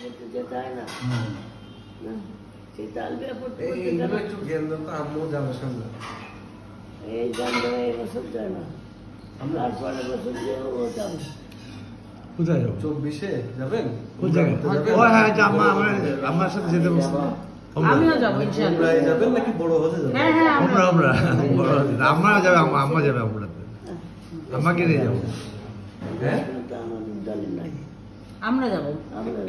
করতে যেতে হয় না সেই তালবিয়া পড়তে একটু জ্ঞান দাও তো, আম্মু যাবে সামনে। এই গান ধরে এই বছর যায় না, আর পরের বছর যেও যাবো। কোথায় যাবো? 24-এ যাবেন? কোন জায়গায়? ও হ্যাঁ, আমার সাথে যেতে বলছি। আমিও যাবো ইনশাআল্লাহ। উমরায় যাবেন নাকি বড় হজে যাবেন? হ্যাঁ হ্যাঁ আমরা বড় হচ্ছে। আমরা যাবে, আম্মা যাবে আমরাতে। আমাকে নিয়ে যাবো। হ্যাঁ? তো আমাদের দলে নাই, আমরা যাবো। আমরা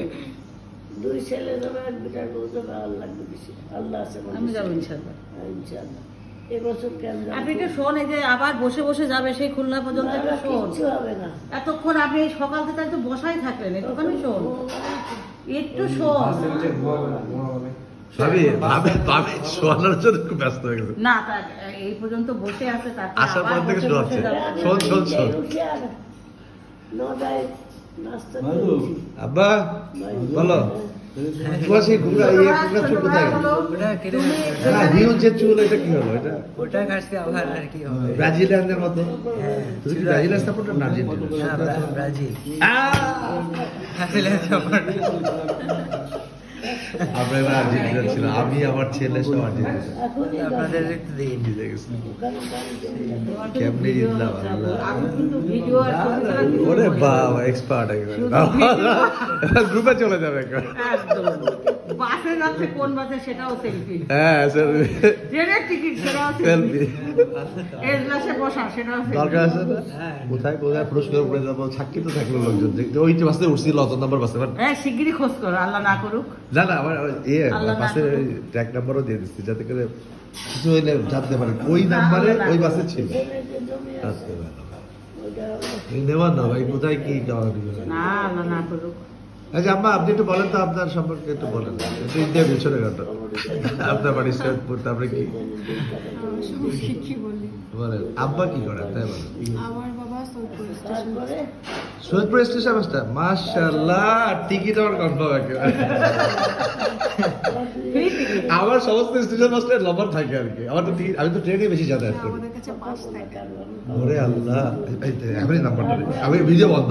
দুই ছেলে যাবে, এক বেটার বউ যাবে, আর লাগবে বেশি। আল্লাহ আছে আমাদের আমি যাবো সাথে। ইনশাআল্লাহ। ইনশাআল্লাহ এবছর কেন যাবো? আপনি একটু শোন, এই যে আবার বসে বসে যাবে সেই খুলনা পর্যন্ত, একটু শোন। কিচ্ছু হবে না। এতক্ষণ আপনি এই সকাল থেকে একটু বসাই থাকলেন, একটুখানি শোন, একটু শোন। আসলে ঘুমাবে না, ঘুমাবে। ভাবি শোনার জন্য খুব ব্যস্ত হয়ে গেছে। না তা এই পর্যন্ত বসে আছে, তারপর আসার আবার পর থেকে বসে শোনাচ্ছে। বসে যাবে। শোন। উঠে আর নটায় নাস্তা ভালো। করেছি। আব্বা বলো, তোমার সেই ঘুমরা চুল কোথায় গেল? না, হিউ যে চুল, এটা কি হলো? এটা ওটা কাটতে আবার আর কি হবে? ব্রাজিলিয়ানদের মতো। হ্যাঁ, তুমি কি ব্রাজিলিয়ান সাপোর্টার না আর্জেন্টিনা? না, ব্রাজিল। আহ! আসলে support। আপনারা আর্জেন্টিনা ছিল, আমি আমার ছেলে সব আর্জেন্টিনা। এখনই আপনাদের একটু দিন। জিতে গেছে। ওখানে গাড়ি চলে যাবে। কেমনে জিতলাম আল্লাহ। আমি কিন্তু ভিডিও আর ছবি ছাড়া কিছু ওরে বলবো না। বাবা, এক্সপার্ট গ্রুপে চলে যাবে একবার। একদম। বাসে যাচ্ছে, কোন বাসে সেটাও সেলফি, হ্যাঁ স্যার, ট্রেনের টিকিট সেটাও সেলফি, সেলফি এর ক্লাসে বসা সেটাও দরকার সেলফি। আছে না? কোথায় পুরস্কার উপরে যাবো, সাক্ষী তো থাকলো লোকজন যে ওই যে বাসে উঠছিল, অত নম্বর বাসে। হ্যাঁ শিগগিরই খোঁজ করো, আল্লাহ না করুক। না আমার আল্লাহ না বাসের করুক। ট্র্যাক নাম্বারও দিয়ে দিচ্ছি, যাতে করে কিছু হইলে জানতে পারে ওই নাম্বারে ওই বাসে ছিল। এখানে যে জমি আছে, আচ্ছা ভালো। ওইটা নেওয়ার না ভাই, কোথায় কি যাওয়া না আল্লাহ না করুক। আচ্ছা আম্মা, আপনি একটু বলেন তো আপনার সম্পর্কে, একটু বলেন একটু ইন্টারভিউ ছোট খাটো। আপনার বাড়ি সৈয়দপুর, তারপরে কি কি বলি, বলেন? আব্বা কি করেন তাই বলেন? আমার বাবা সৈয়দপুর স্টেশন। তারপরে সৈয়দপুর স্টেশন মাস্টার, মাশাআল্লাহ, টিকিট আমার কনফার্ম একেবারে। Free ticket. আমার সমস্ত স্টেশন মাস্টার লম্বা থাকে আর কি। আমার তো টিকিট, আমি তো ট্রেনে বেশি যাতায়াত করি। আমাদের কাছে পাস থাকে। ওরে আল্লাহ, এখনই নাম্বারটা আমি ভিডিও বন্ধ।